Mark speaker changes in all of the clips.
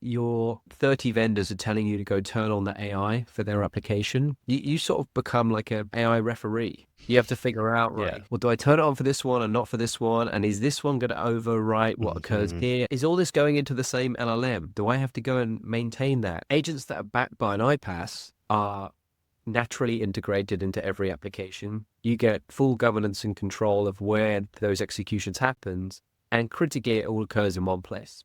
Speaker 1: your 30 vendors are telling you to go turn on the AI for their application, you sort of become like an AI referee. You have to figure out,
Speaker 2: Yeah.
Speaker 1: right, well, do I turn it on for this one and not for this one? And is this one going to overwrite what occurs here? Is all this going into the same LLM? Do I have to go and maintain that? Agents that are backed by an iPaaS are naturally integrated into every application. You get full governance and control of where those executions happens, and critically, it all occurs in one place.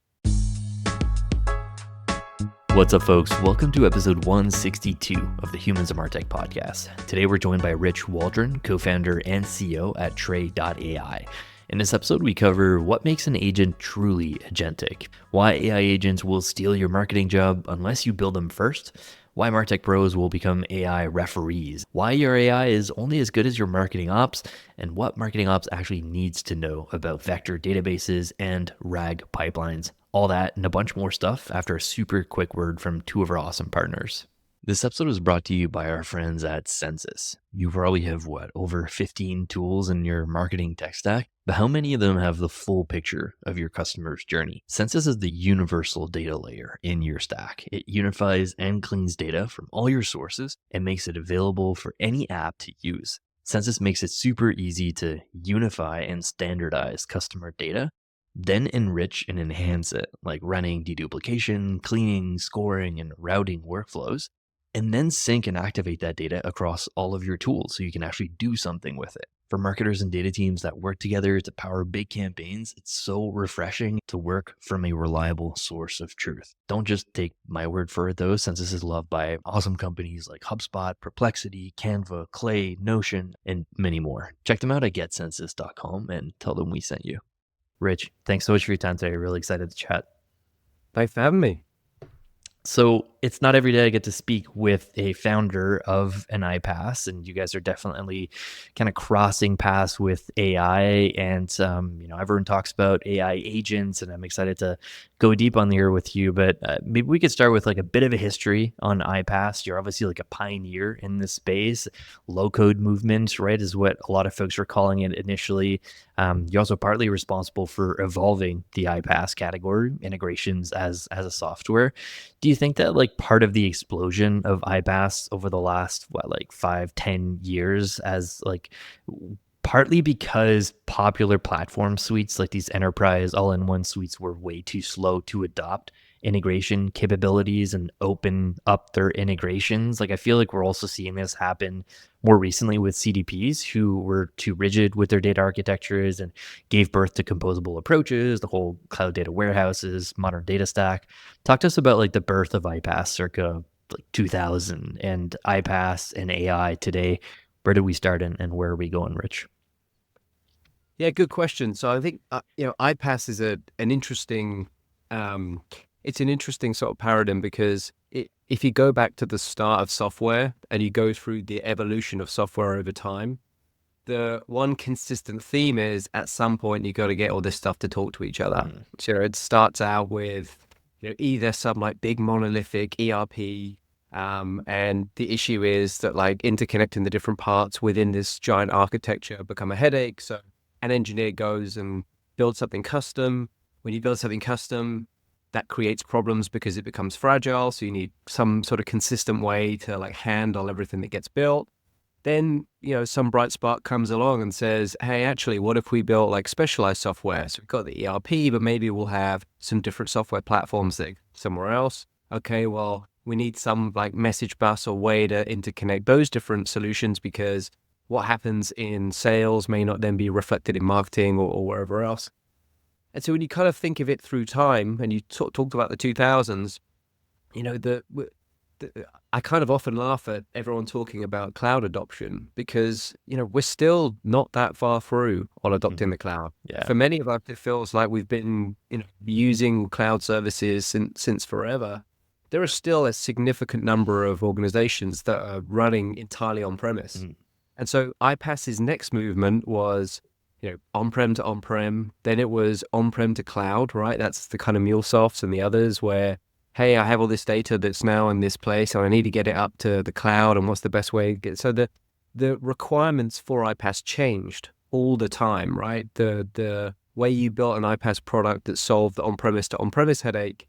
Speaker 2: What's up, folks? Welcome to episode 162 of the Humans of Martech podcast. Today, we're joined by Rich Waldron, co-founder and CEO at Tray.ai. In this episode, we cover what makes an agent truly agentic, why AI agents will steal your marketing job unless you build them first, why Martech pros will become AI referees, why your AI is only as good as your marketing ops, and what marketing ops actually needs to know about vector databases and RAG pipelines. All that and a bunch more stuff after a super quick word from two of our awesome partners. This episode is brought to you by our friends at Census. You probably have, over 15 tools in your marketing tech stack, but how many of them have the full picture of your customer's journey? Census is the universal data layer in your stack. It unifies and cleans data from all your sources and makes it available for any app to use. Census makes it super easy to unify and standardize customer data, then enrich and enhance it, like running deduplication, cleaning, scoring, and routing workflows, and then sync and activate that data across all of your tools so you can actually do something with it. For marketers and data teams that work together to power big campaigns, it's so refreshing to work from a reliable source of truth. Don't just take my word for it though. Census is loved by awesome companies like HubSpot, Perplexity, Canva, Clay, Notion, and many more. Check them out at getcensus.com and tell them we sent you. Rich, thanks so much for your time today. Really excited to chat.
Speaker 1: Thanks for having me.
Speaker 2: So it's not every day I get to speak with a founder of an iPaaS, and you guys are definitely kind of crossing paths with AI. And everyone talks about AI agents, and I'm excited to go deep on here with you. But maybe we could start with like a bit of a history on iPaaS. You're obviously like a pioneer in this space. Low code movement, right, is what a lot of folks are calling it initially. You're also partly responsible for evolving the iPaaS category, integrations as a software. Do you think that like part of the explosion of iPaaS over the last 5-10 years as like partly because popular platform suites like these enterprise all-in-one suites were way too slow to adopt integration capabilities and open up their integrations? Like I feel like we're also seeing this happen more recently with CDPs who were too rigid with their data architectures and gave birth to composable approaches, the whole cloud data warehouses, modern data stack. Talk to us about like the birth of iPaaS circa like 2000 and iPaaS and AI today. Where did we start and where are we going, Rich?
Speaker 1: Yeah, good question. So I think, iPaaS is an interesting, it's an interesting sort of paradigm because if you go back to the start of software and you go through the evolution of software over time, the one consistent theme is at some point you got to get all this stuff to talk to each other. So it starts out with either some like big monolithic ERP, and the issue is that like interconnecting the different parts within this giant architecture become a headache. So an engineer goes and builds something custom. When you build something custom, that creates problems because it becomes fragile. So you need some sort of consistent way to like handle everything that gets built. Then, some bright spark comes along and says, hey, actually, what if we built like specialized software? So we've got the ERP, but maybe we'll have some different software platforms that somewhere else. Okay, well, we need some like message bus or way to interconnect those different solutions because what happens in sales may not then be reflected in marketing or wherever else. And so when you kind of think of it through time and you talked about the 2000s, I kind of often laugh at everyone talking about cloud adoption because, we're still not that far through on adopting the cloud.
Speaker 2: Yeah.
Speaker 1: For many of us, it feels like we've been, using cloud services since forever. There are still a significant number of organizations that are running entirely on premise. And so iPaaS's next movement was, on-prem to on-prem. Then it was on-prem to cloud, right? That's the kind of MuleSofts and the others where, hey, I have all this data that's now in this place and I need to get it up to the cloud and what's the best way to get it? So the requirements for iPaaS changed all the time, right? The way you built an iPaaS product that solved the on-premise to on-premise headache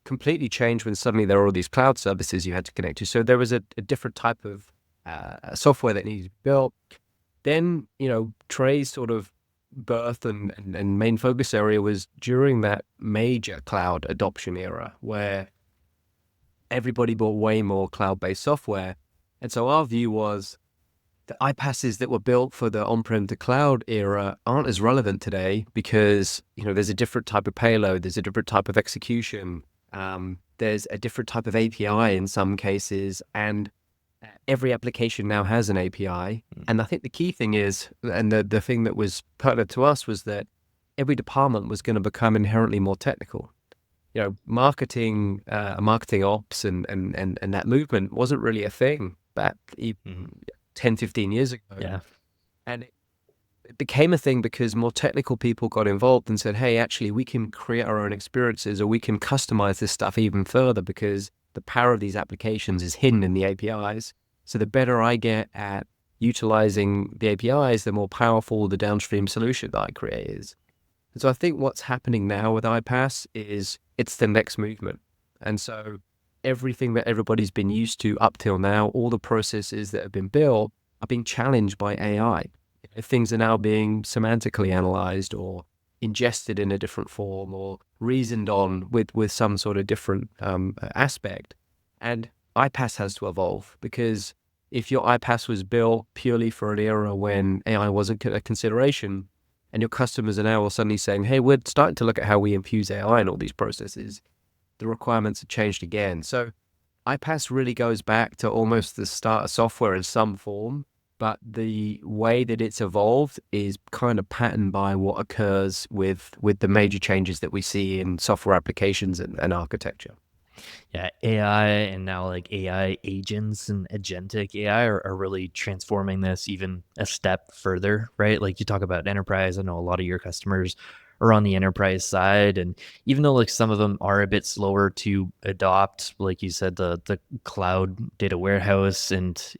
Speaker 1: completely changed when suddenly there were all these cloud services you had to connect to. So there was a different type of software that needed to be built. Then, Tray's sort of birth and main focus area was during that major cloud adoption era where everybody bought way more cloud-based software. And so our view was the iPaaSes that were built for the on-prem to cloud era aren't as relevant today because, there's a different type of payload, there's a different type of execution, there's a different type of API in some cases, and every application now has an API. And I think the key thing is, and the thing that was pertinent to us was that every department was going to become inherently more technical. Marketing ops and that movement wasn't really a thing back 10, 15 years ago.
Speaker 2: Yeah.
Speaker 1: And it became a thing because more technical people got involved and said, hey, actually, we can create our own experiences, or we can customize this stuff even further because the power of these applications is hidden in the APIs. So the better I get at utilizing the APIs, the more powerful the downstream solution that I create is. And so I think what's happening now with iPaaS is it's the next movement. And so everything that everybody's been used to up till now, all the processes that have been built are being challenged by AI. Things are now being semantically analyzed or ingested in a different form or reasoned on with some sort of different aspect. And iPaaS has to evolve, because if your iPaaS was built purely for an era when AI wasn't a consideration, and your customers are now all suddenly saying, hey, we're starting to look at how we infuse AI in all these processes, the requirements have changed again. So iPaaS really goes back to almost the start of software in some form, but the way that it's evolved is kind of patterned by what occurs with the major changes that we see in software applications and architecture.
Speaker 2: Yeah, AI and now like AI agents and agentic AI are really transforming this even a step further, right? Like you talk about enterprise. I know a lot of your customers are on the enterprise side. And even though like some of them are a bit slower to adopt, like you said, the cloud data warehouse and,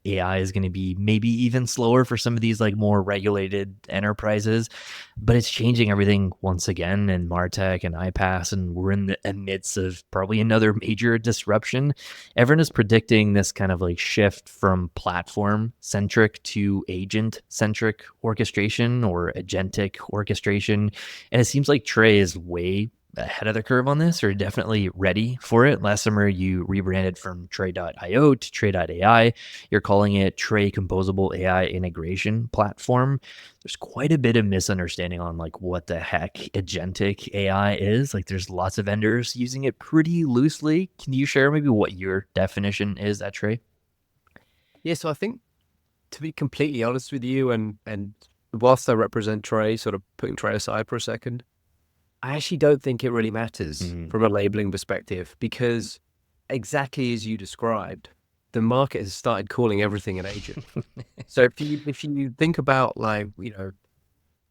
Speaker 2: AI is going to be maybe even slower for some of these like more regulated enterprises, but it's changing everything once again in Martech and iPaaS, and we're in the midst of probably another major disruption. Everyone is predicting this kind of like shift from platform centric to agent centric orchestration or agentic orchestration. And it seems like Tray is way ahead of the curve on this, or definitely ready for it. Last summer, you rebranded from Tray.io to Tray.ai. You're calling it Tray Composable AI Integration Platform. There's quite a bit of misunderstanding on like what the heck agentic AI is. Like there's lots of vendors using it pretty loosely. Can you share maybe what your definition is at Tray?
Speaker 1: Yeah, so I think, to be completely honest with you, and whilst I represent Tray, sort of putting Tray aside for a second, I actually don't think it really matters from a labeling perspective, because exactly as you described, the market has started calling everything an agent. So if you think about like,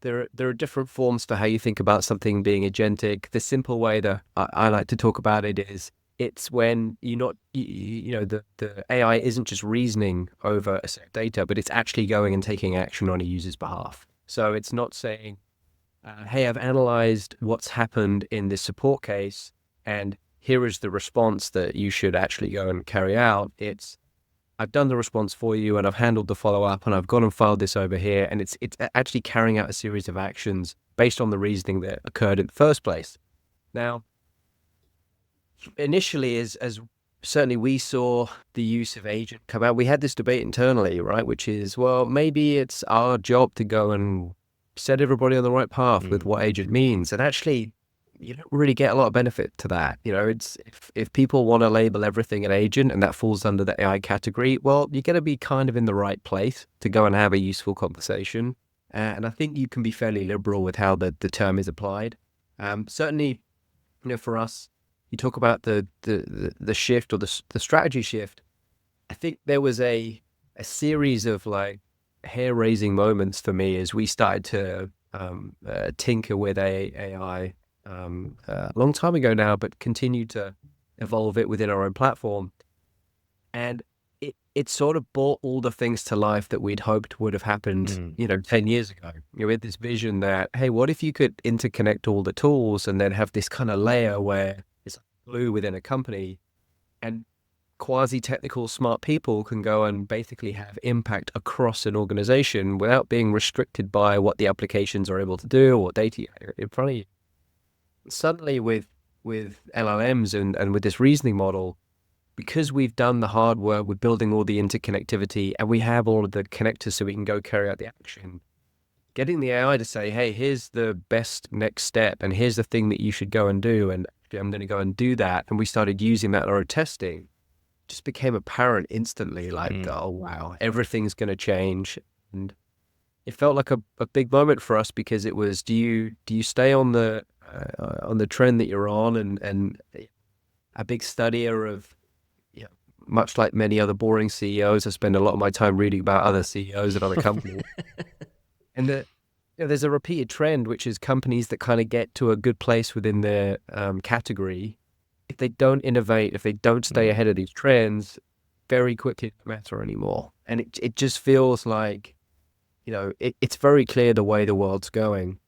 Speaker 1: there are different forms for how you think about something being agentic. The simple way that I like to talk about it is it's when the AI isn't just reasoning over a set of data, but it's actually going and taking action on a user's behalf. So it's not saying, hey, I've analyzed what's happened in this support case, and here is the response that you should actually go and carry out. It's, I've done the response for you, and I've handled the follow-up, and I've gone and filed this over here, and it's actually carrying out a series of actions based on the reasoning that occurred in the first place. Now, initially, as certainly we saw the use of agent come out, we had this debate internally, right, which is, well, maybe it's our job to go and set everybody on the right path with what agent means. And actually, you don't really get a lot of benefit to that. It's if people want to label everything an agent and that falls under the AI category, well, you're going to be kind of in the right place to go and have a useful conversation. And I think you can be fairly liberal with how the term is applied. Certainly, for us, you talk about the shift or the strategy shift. I think there was a series of like hair-raising moments for me as we started to tinker with AI a long time ago now, but continue to evolve it within our own platform. And it sort of brought all the things to life that we'd hoped would have happened, 10 years ago. We had this vision that, hey, what if you could interconnect all the tools and then have this kind of layer where it's like glue within a company, and quasi-technical smart people can go and basically have impact across an organization without being restricted by what the applications are able to do or what data you have in front of you. Suddenly with LLMs and with this reasoning model, because we've done the hard work, we're building all the interconnectivity and we have all of the connectors so we can go carry out the action. Getting the AI to say, hey, here's the best next step and here's the thing that you should go and do. And I'm going to go and do that. And we started using that in our testing. Just became apparent instantly, like, oh, wow, everything's going to change. And it felt like a big moment for us because it was, do you stay on the trend that you're on? And a big studier of, much like many other boring CEOs, I spend a lot of my time reading about other CEOs at other companies. And there's a repeated trend, which is companies that kind of get to a good place within their category. If they don't innovate, if they don't stay ahead of these trends, very quickly it doesn't matter anymore. And it just feels like, it's very clear the way the world's going.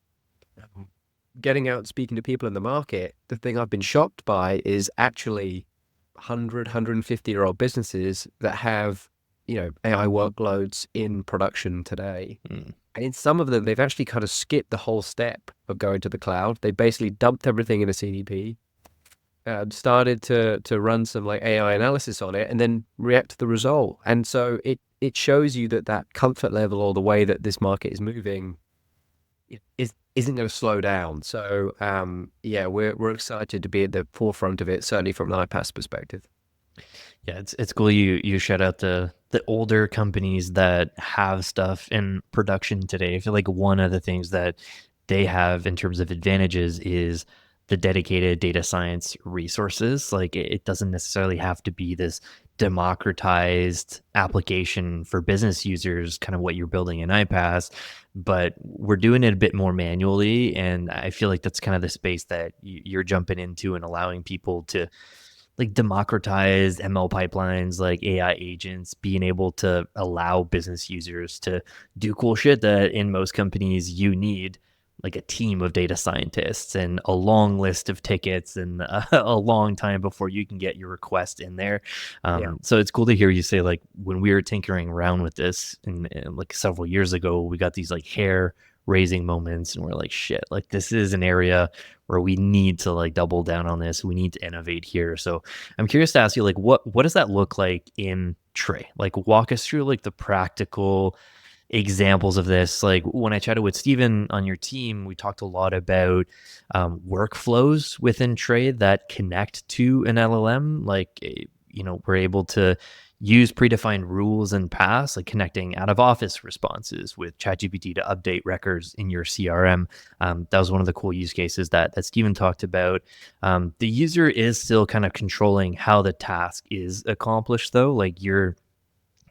Speaker 1: Getting out and speaking to people in the market, the thing I've been shocked by is actually 100, 150-year-old businesses that have, AI workloads in production today. And in some of them, they've actually kind of skipped the whole step of going to the cloud. They basically dumped everything in a CDP, started to run some like AI analysis on it and then react to the result. And so it shows you that comfort level or the way that this market is moving isn't going to slow down. So we're excited to be at the forefront of it, certainly from an iPaaS perspective.
Speaker 2: Yeah, it's cool you shout out the older companies that have stuff in production today. I feel like one of the things that they have in terms of advantages is the dedicated data science resources. Like it doesn't necessarily have to be this democratized application for business users, kind of what you're building in iPaaS, but we're doing it a bit more manually. And I feel like that's kind of the space that you're jumping into and allowing people to like democratize ML pipelines, like AI agents, being able to allow business users to do cool shit that in most companies you need like a team of data scientists and a long list of tickets and a long time before you can get your request in there. So it's cool to hear you say, like, when we were tinkering around with this and like several years ago, we got these like hair raising moments and we're like, shit, like this is an area where we need to like double down on this. We need to innovate here. So I'm curious to ask you, like, what does that look like in Tray? Like, walk us through like the practical examples of this. Like when I chatted with Steven on your team, we talked a lot about workflows within Tray that connect to an LLM. Like, we're able to use predefined rules and paths, like connecting out of office responses with ChatGPT to update records in your CRM. That was one of the cool use cases that Steven talked about. The user is still kind of controlling how the task is accomplished, though. Like you're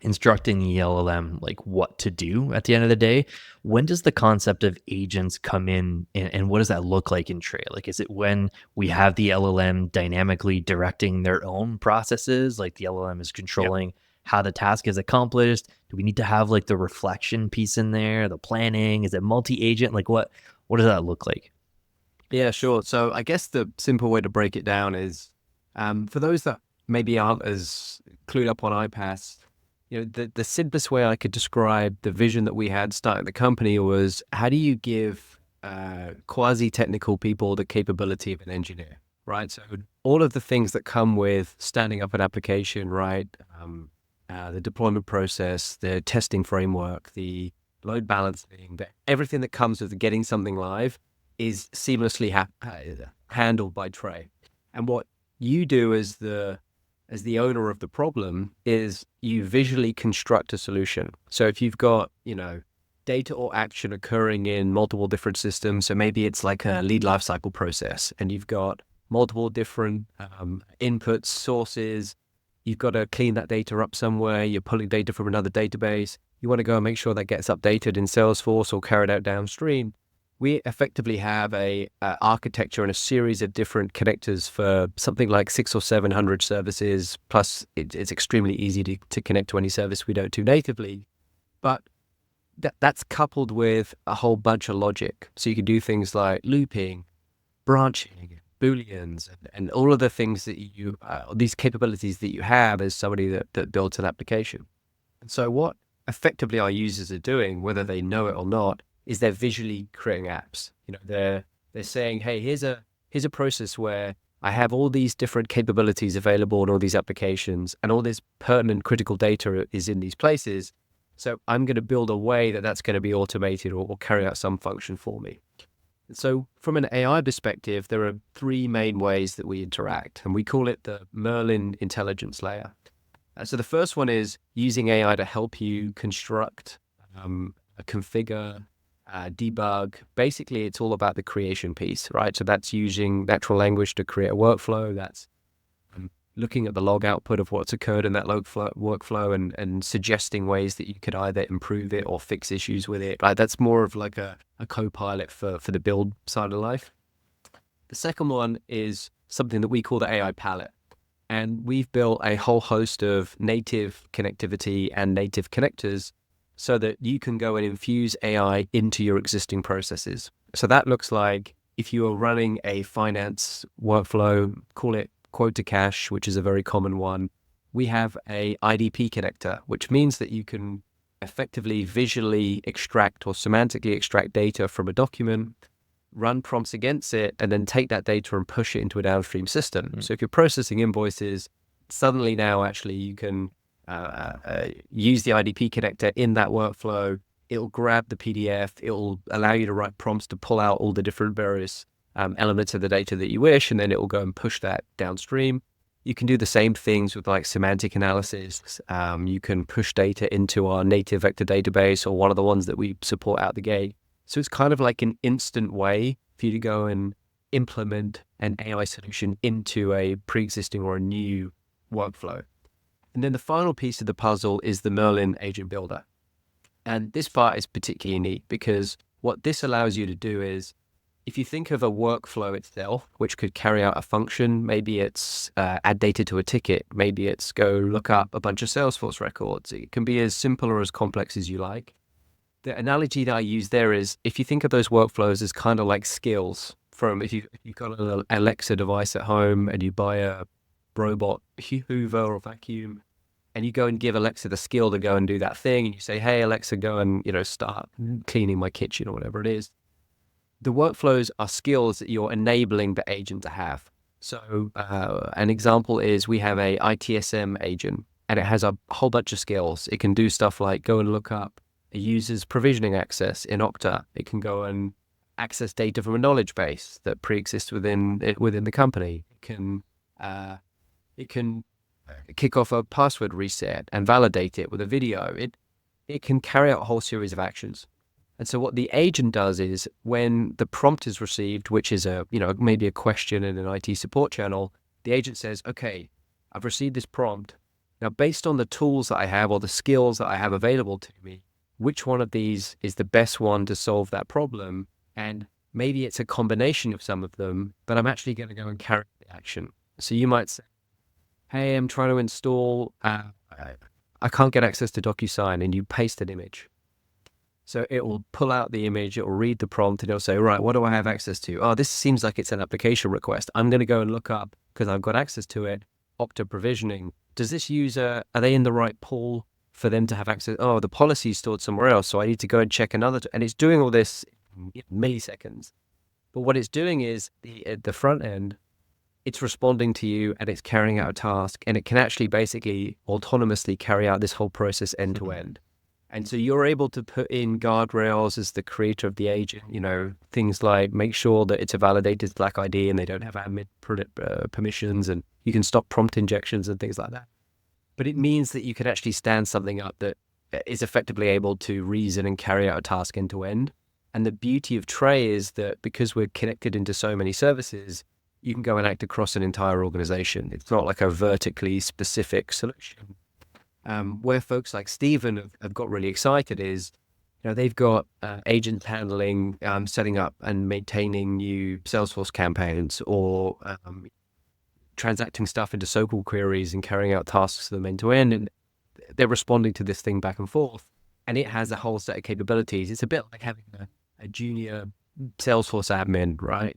Speaker 2: instructing the LLM like what to do at the end of the day. When does the concept of agents come in and what does that look like in Tray? Like, is it when we have the LLM dynamically directing their own processes, like the LLM is controlling how the task is accomplished? Do we need to have like the reflection piece in there, the planning? Is it multi-agent? Like what does that look like?
Speaker 1: Yeah, sure. So I guess the simple way to break it down is for those that maybe aren't as clued up on iPaaS, the simplest way I could describe the vision that we had starting the company was, how do you give quasi-technical people the capability of an engineer, right? So all of the things that come with standing up an application, right? The deployment process, the testing framework, the load balancing, everything that comes with getting something live is seamlessly handled by Tray. And what you do as the owner of the problem is you visually construct a solution. So if you've got, data or action occurring in multiple different systems, so maybe it's like a lead lifecycle process and you've got multiple different inputs, sources, you've got to clean that data up somewhere, you're pulling data from another database, you want to go and make sure that gets updated in Salesforce or carried out downstream. We effectively have a architecture and a series of different connectors for something like 600 or 700 services. Plus, it's extremely easy to connect to any service we don't do natively. But that's coupled with a whole bunch of logic. So you can do things like looping, branching, Booleans and all of the things that these capabilities that you have as somebody that builds an application. And so what effectively our users are doing, whether they know it or not, is they're visually creating apps. They're saying, hey, here's a process where I have all these different capabilities available in all these applications, and all this pertinent critical data is in these places. So I'm going to build a way that's going to be automated or carry out some function for me. And so from an AI perspective, there are three main ways that we interact, and we call it the Merlin intelligence layer. So the first one is using AI to help you construct, configure, debug. Basically, it's all about the creation piece, right? So that's using natural language to create a workflow. That's looking at the log output of what's occurred in that workflow and suggesting ways that you could either improve it or fix issues with it. Right? That's more of like a co-pilot for the build side of life. The second one is something that we call the AI palette. And we've built a whole host of native connectivity and native connectors so that you can go and infuse AI into your existing processes. So that looks like if you are running a finance workflow, call it quote to cash, which is a very common one. We have a IDP connector, which means that you can effectively visually extract or semantically extract data from a document, run prompts against it, and then take that data and push it into a downstream system. So if you're processing invoices, suddenly now actually you can use the IDP connector in that workflow. It'll grab the PDF. It'll allow you to write prompts to pull out all the different various elements of the data that you wish, and then it will go and push that downstream. You can do the same things with like semantic analysis. You can push data into our native vector database or one of the ones that we support out the gate. So it's kind of like an instant way for you to go and implement an AI solution into a pre-existing or a new workflow. And then the final piece of the puzzle is the Merlin Agent Builder. And this part is particularly neat because what this allows you to do is, if you think of a workflow itself, which could carry out a function, maybe it's add data to a ticket, maybe it's go look up a bunch of Salesforce records. It can be as simple or as complex as you like. The analogy that I use there is, if you think of those workflows as kind of like skills, from if you've got an Alexa device at home and you buy a robot Hoover or vacuum, and you go and give Alexa the skill to go and do that thing, and you say, hey, Alexa, go and start cleaning my kitchen or whatever it is. The workflows are skills that you're enabling the agent to have. So an example is we have a ITSM agent, and it has a whole bunch of skills. It can do stuff like go and look up a user's provisioning access in Okta. It can go and access data from a knowledge base that pre-exists within the company. It can kick off a password reset and validate it with a video. It can carry out a whole series of actions. And so what the agent does is, when the prompt is received, which is maybe a question in an IT support channel, the agent says, okay, I've received this prompt. Now, based on the tools that I have or the skills that I have available to me, which one of these is the best one to solve that problem? And maybe it's a combination of some of them, but I'm actually going to go and carry the action. So you might say, hey, I'm trying to install, I can't get access to DocuSign, and you paste an image. So it will pull out the image, it will read the prompt, and it'll say, right, what do I have access to? Oh, this seems like it's an application request. I'm going to go and look up, because I've got access to it, Okta provisioning. Does this user, are they in the right pool for them to have access? Oh, the policy is stored somewhere else, so I need to go and check another. And it's doing all this in milliseconds. But what it's doing is, at the front end, it's responding to you and it's carrying out a task, and it can actually basically autonomously carry out this whole process end to end. And so you're able to put in guardrails as the creator of the agent, things like make sure that it's a validated Slack ID and they don't have admin permissions, and you can stop prompt injections and things like that. But it means that you can actually stand something up that is effectively able to reason and carry out a task end to end. And the beauty of Tray is that because we're connected into so many services, you can go and act across an entire organization. It's not like a vertically specific solution. Where folks like Stephen have got really excited is, they've got agents handling, setting up and maintaining new Salesforce campaigns, or transacting stuff into SQL queries and carrying out tasks for them end to end. And they're responding to this thing back and forth. And it has a whole set of capabilities. It's a bit like having a junior Salesforce admin, right?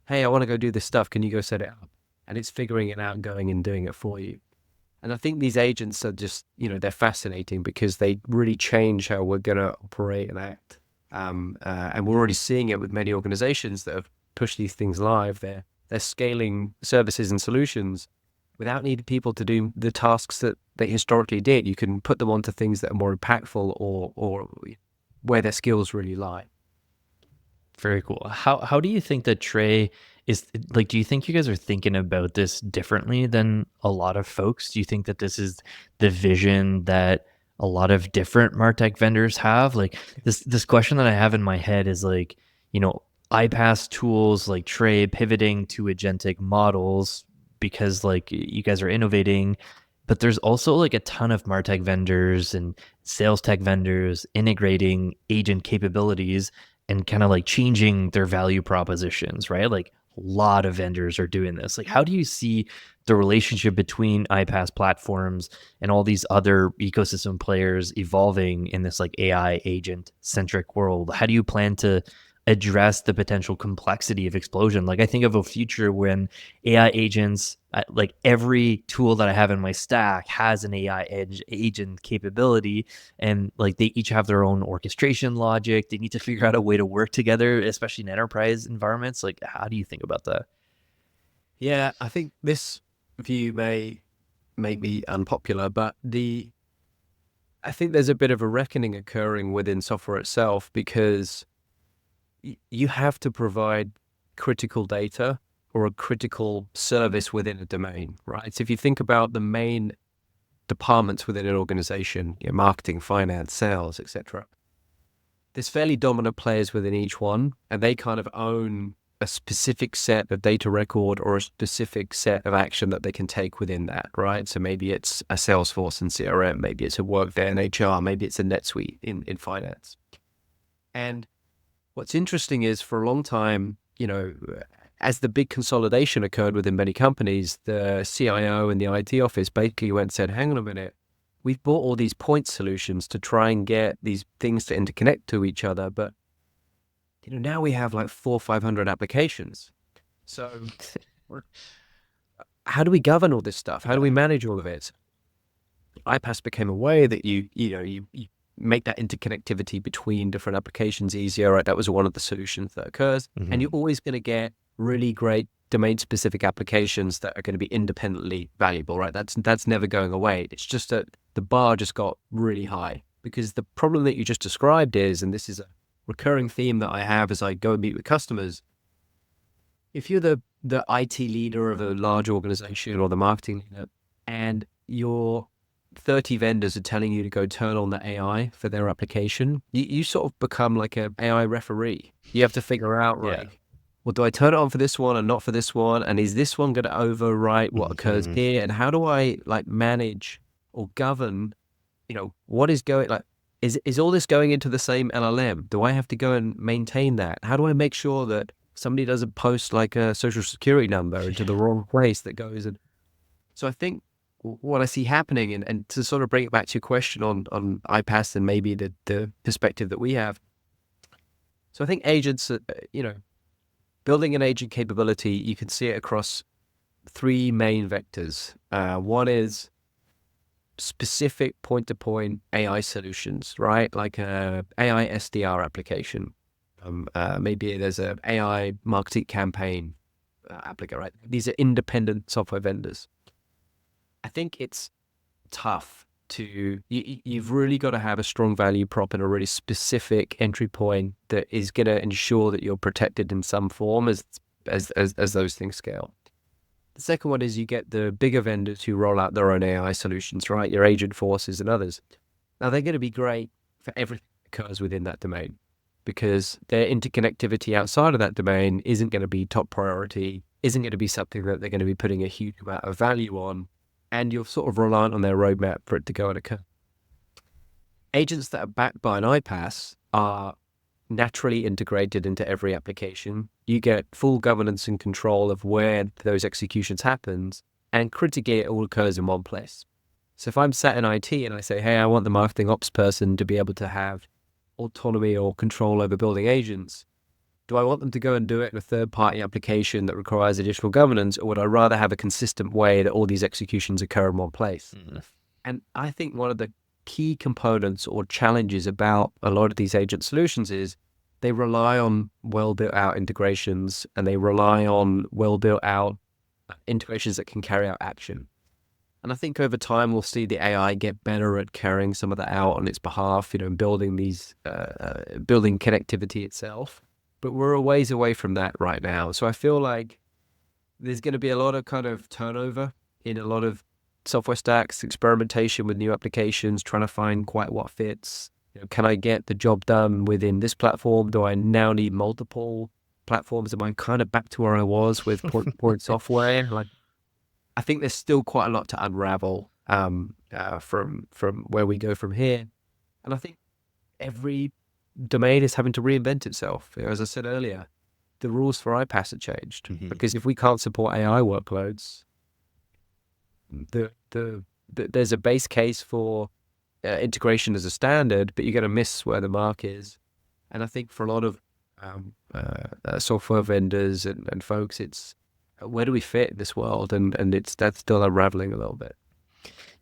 Speaker 1: hey, I want to go do this stuff. Can you go set it up? And it's figuring it out and going and doing it for you. And I think these agents are just, they're fascinating because they really change how we're going to operate and act. And we're already seeing it with many organizations that have pushed these things live. They're scaling services and solutions without needing people to do the tasks that they historically did. You can put them onto things that are more impactful or where their skills really lie.
Speaker 2: Very cool. How do you think that Tray is like? Do you think you guys are thinking about this differently than a lot of folks? Do you think that this is the vision that a lot of different Martech vendors have? Like this question that I have in my head is like, iPaaS tools like Tray pivoting to agentic models because like you guys are innovating, but there's also like a ton of Martech vendors and sales tech vendors integrating agent capabilities and kind of like changing their value propositions, right? Like a lot of vendors are doing this. Like, how do you see the relationship between iPaaS platforms and all these other ecosystem players evolving in this like AI agent centric world? How do you plan to address the potential complexity of explosion? Like, I think of a future when AI agents, like every tool that I have in my stack has an AI agent capability, and like they each have their own orchestration logic. They need to figure out a way to work together, especially in enterprise environments. Like, how do you think about that?
Speaker 1: Yeah, I think this view may be unpopular, but I think there's a bit of a reckoning occurring within software itself because you have to provide critical data or a critical service within a domain, right? So if you think about the main departments within an organization, marketing, finance, sales, etc., there's fairly dominant players within each one, and they kind of own a specific set of data record or a specific set of action that they can take within that, right? So maybe it's a Salesforce and CRM, maybe it's a Workday and HR, maybe it's a NetSuite in finance. And what's interesting is for a long time, as the big consolidation occurred within many companies, the CIO and the IT office basically went and said, hang on a minute, we've bought all these point solutions to try and get these things to interconnect to each other. But, now we have like 400 or 500 applications. So how do we govern all this stuff? How do we manage all of it? iPaaS became a way that you make that interconnectivity between different applications easier, right? That was one of the solutions that occurs. And you're always going to get really great domain-specific applications that are going to be independently valuable, right? That's never going away. It's just that the bar just got really high because the problem that you just described is, and this is a recurring theme that I have as I go and meet with customers, if you're the IT leader of a large organization or the marketing leader and your 30 vendors are telling you to go turn on the AI for their application, you sort of become like an AI referee. You have to figure out, right, well, do I turn it on for this one and not for this one? And is this one going to overwrite what occurs here? And how do I like manage or govern, what is going, like, is all this going into the same LLM? Do I have to go and maintain that? How do I make sure that somebody doesn't post like a social security number into the wrong place that goes? And so I think what I see happening, and to sort of bring it back to your question on iPaaS and maybe the perspective that we have. So I think agents, building an agent capability, you can see it across three main vectors. One is specific point-to-point AI solutions, right? Like a AI SDR application. Maybe there's a AI marketing campaign application, right? These are independent software vendors. I think it's tough to, you've really got to have a strong value prop and a really specific entry point that is going to ensure that you're protected in some form as those things scale. The second one is you get the bigger vendors who roll out their own AI solutions, right? Your agent forces and others. Now they're going to be great for everything that occurs within that domain because their interconnectivity outside of that domain isn't going to be top priority, isn't going to be something that they're going to be putting a huge amount of value on. And you're sort of reliant on their roadmap for it to go and occur. Agents that are backed by an iPaaS are naturally integrated into every application. You get full governance and control of where those executions happens, and critically, it all occurs in one place. So if I'm sat in IT and I say, hey, I want the marketing ops person to be able to have autonomy or control over building agents, Do I want them to go and do it in a third-party application that requires additional governance, or would I rather have a consistent way that all these executions occur in one place? And I think one of the key components or challenges about a lot of these agent solutions is they rely on well-built-out integrations, and they rely on well-built-out integrations that can carry out action. And I think over time, we'll see the AI get better at carrying some of that out on its behalf, building building connectivity itself. But we're a ways away from that right now. So I feel like there's going to be a lot of kind of turnover in a lot of software stacks, experimentation with new applications, trying to find quite what fits. Can I get the job done within this platform? Do I now need multiple platforms? Am I kind of back to where I was with point software? Like, I think there's still quite a lot to unravel from where we go from here. And I think every domain is having to reinvent itself. As I said earlier, the rules for iPaaS have changed because if we can't support AI workloads, there's a base case for integration as a standard, but you're going to miss where the mark is. And I think for a lot of software vendors and folks, it's where do we fit in this world? And that's still unraveling a little bit.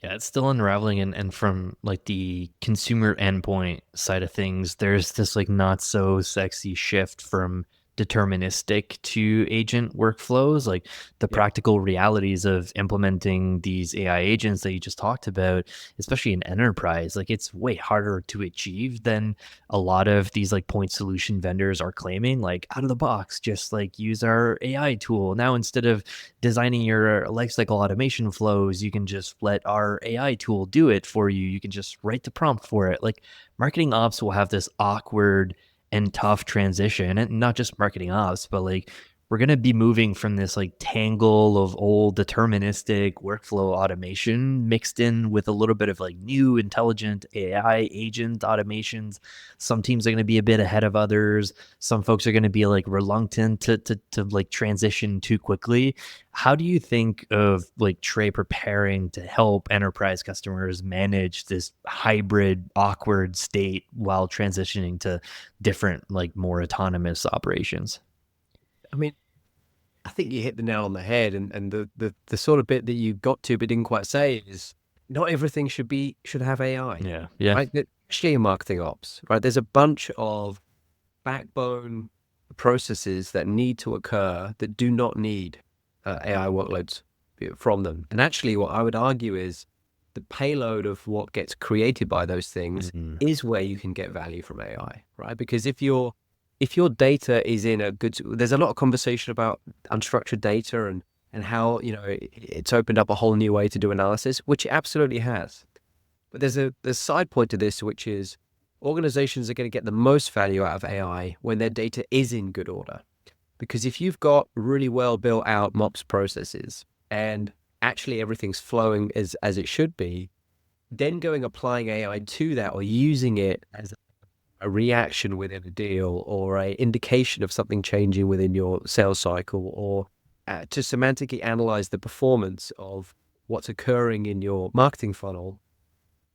Speaker 2: Yeah, it's still unraveling, and from like the consumer endpoint side of things, there's this like not so sexy shift from deterministic to agent workflows. Like the practical realities of implementing these AI agents that you just talked about, especially in enterprise, like it's way harder to achieve than a lot of these like point solution vendors are claiming. Like out of the box, just like use our AI tool. Now, instead of designing your lifecycle automation flows, you can just let our AI tool do it for you. You can just write the prompt for it. Like marketing ops will have this awkward and tough transition, and not just marketing ops, but like we're going to be moving from this like tangle of old deterministic workflow automation mixed in with a little bit of like new intelligent AI agent automations. Some teams are going to be a bit ahead of others. Some folks are going to be like reluctant to like transition too quickly. How do you think of like Tray preparing to help enterprise customers manage this hybrid awkward state while transitioning to different like more autonomous operations?
Speaker 1: I mean, I think you hit the nail on the head, and the sort of bit that you got to but didn't quite say is not everything should have AI.
Speaker 2: Yeah.
Speaker 1: Right? Especially in marketing ops, right? There's a bunch of backbone processes that need to occur that do not need AI workloads from them. And actually, what I would argue is the payload of what gets created by those things is where you can get value from AI, right? Because if your data is in a good, there's a lot of conversation about unstructured data and how it's opened up a whole new way to do analysis, which it absolutely has. But there's a side point to this, which is organizations are going to get the most value out of AI when their data is in good order. Because if you've got really well built out MOPS processes and actually everything's flowing as it should be, then applying AI to that or using it as a reaction within a deal or a indication of something changing within your sales cycle, or to semantically analyze the performance of what's occurring in your marketing funnel,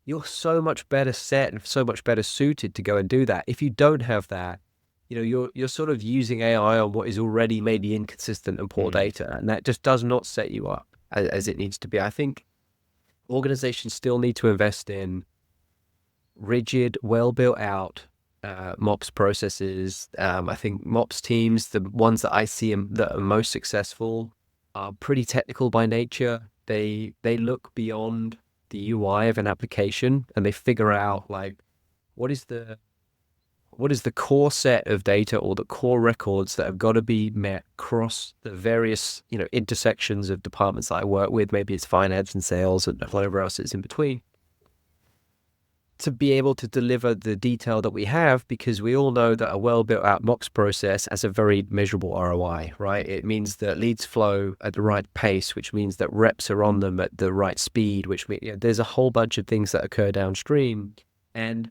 Speaker 1: you're so much better set and so much better suited to go and do that. If you don't have that, you're sort of using AI on what is already maybe inconsistent and poor data, and that just does not set you up as it needs to be. I think organizations still need to invest in rigid, well built out MOPS processes. I think MOPS teams, the ones that I see that are most successful, are pretty technical by nature. They look beyond the UI of an application and they figure out like what is the core set of data or the core records that have got to be met across the various intersections of departments that I work with. Maybe it's finance and sales and whatever else is in between, to be able to deliver the detail that we have, because we all know that a well-built-out MOPS process has a very measurable ROI, right? It means that leads flow at the right pace, which means that reps are on them at the right speed, which means there's a whole bunch of things that occur downstream. And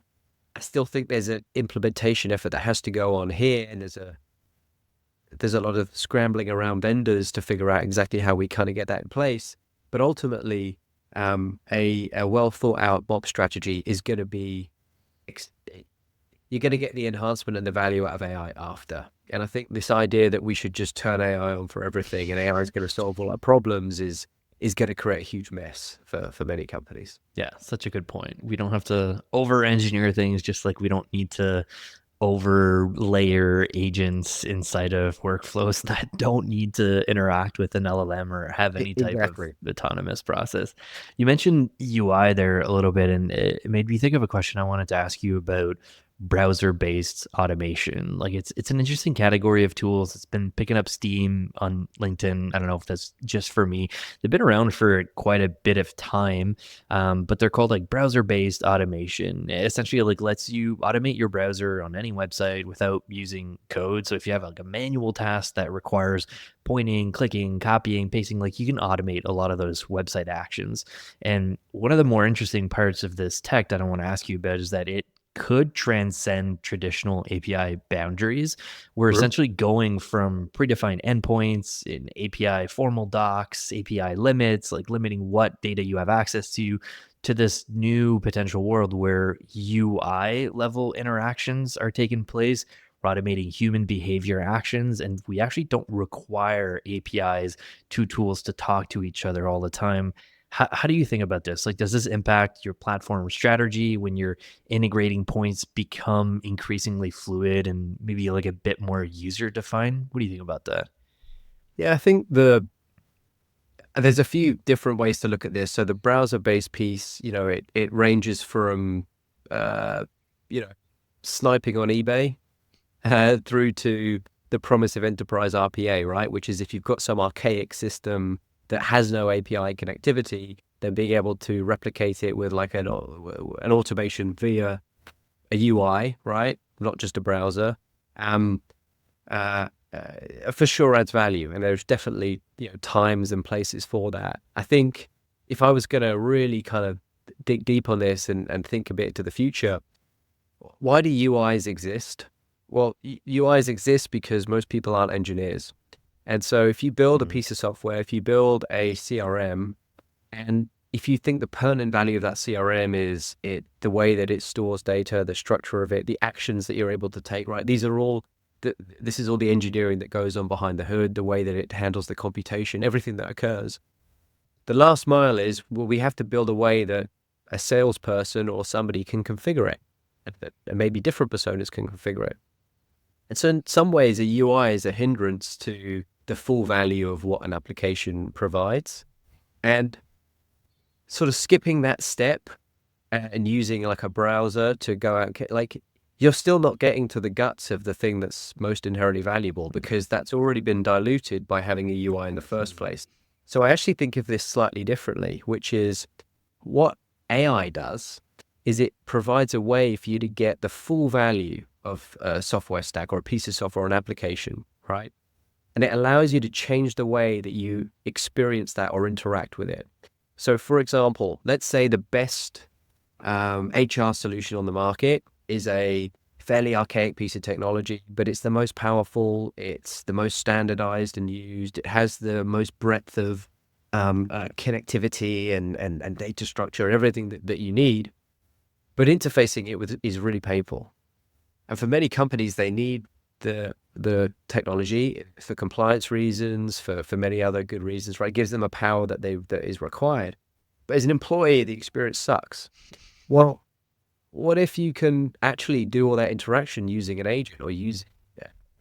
Speaker 1: I still think there's an implementation effort that has to go on here, and there's a lot of scrambling around vendors to figure out exactly how we kind of get that in place. But ultimately, a well thought out MOPS strategy is going to be, you're going to get the enhancement and the value out of AI after. And I think this idea that we should just turn AI on for everything and AI is going to solve all our problems is going to create a huge mess for many companies.
Speaker 2: Yeah, such a good point. We don't have to over engineer things, just like we don't need to over layer agents inside of workflows that don't need to interact with an LLM or have any type of
Speaker 1: Exactly.
Speaker 2: autonomous process. You mentioned UI there a little bit, and it made me think of a question I wanted to ask you about browser-based automation. Like it's an interesting category of tools. It's been picking up steam on LinkedIn. I don't know if that's just for me. They've been around for quite a bit of time, but they're called like browser-based automation. It essentially like lets you automate your browser on any website without using code. So if you have like a manual task that requires pointing, clicking, copying, pasting, like you can automate a lot of those website actions. And one of the more interesting parts of this tech that I want to ask you about is that it could transcend traditional API boundaries. We're
Speaker 1: True.
Speaker 2: essentially going from predefined endpoints in API formal docs, API limits, like limiting what data you have access to this new potential world where UI level interactions are taking place. We're automating human behavior actions, and we actually don't require APIs, two tools to talk to each other all the time. How do you think about this? Like, does this impact your platform strategy when your integrating points become increasingly fluid and maybe like a bit more user defined? What do you think about that?
Speaker 1: Yeah, I think there's a few different ways to look at this. So the browser-based piece, it ranges from, uh, you know, sniping on eBay through to the promise of enterprise RPA, right? Which is if you've got some archaic system that has no API connectivity, then being able to replicate it with like an automation via a UI, right? Not just a browser. Um, for sure adds value, and there's definitely times and places for that. I think if I was going to really kind of dig deep on this and think a bit to the future, why do UIs exist? Well, UIs exist because most people aren't engineers, and so if you build a
Speaker 2: Mm,
Speaker 1: piece of software, if you build a CRM, and if you think the permanent value of that CRM is the way that it stores data, the structure of it, the actions that you're able to take, right? These are all this is all the engineering that goes on behind the hood, the way that it handles the computation, everything that occurs. The last mile is, well, we have to build a way that a salesperson or somebody can configure it, and maybe different personas can configure it. And so in some ways, a UI is a hindrance to the full value of what an application provides. And sort of skipping that step and using like a browser to go out, like you're still not getting to the guts of the thing that's most inherently valuable because that's already been diluted by having a UI in the first place. So I actually think of this slightly differently, which is what AI does is it provides a way for you to get the full value of a software stack or a piece of software or an application, right? And it allows you to change the way that you experience that or interact with it. So for example, let's say the best HR solution on the market is a fairly archaic piece of technology, but it's the most powerful, it's the most standardized and used, it has the most breadth of connectivity and data structure and everything that you need, but interfacing it with is really painful. And for many companies, they need the technology for compliance reasons, for many other good reasons, right? It gives them a power that is required. But as an employee, the experience sucks. Well, what if you can actually do all that interaction using an agent or using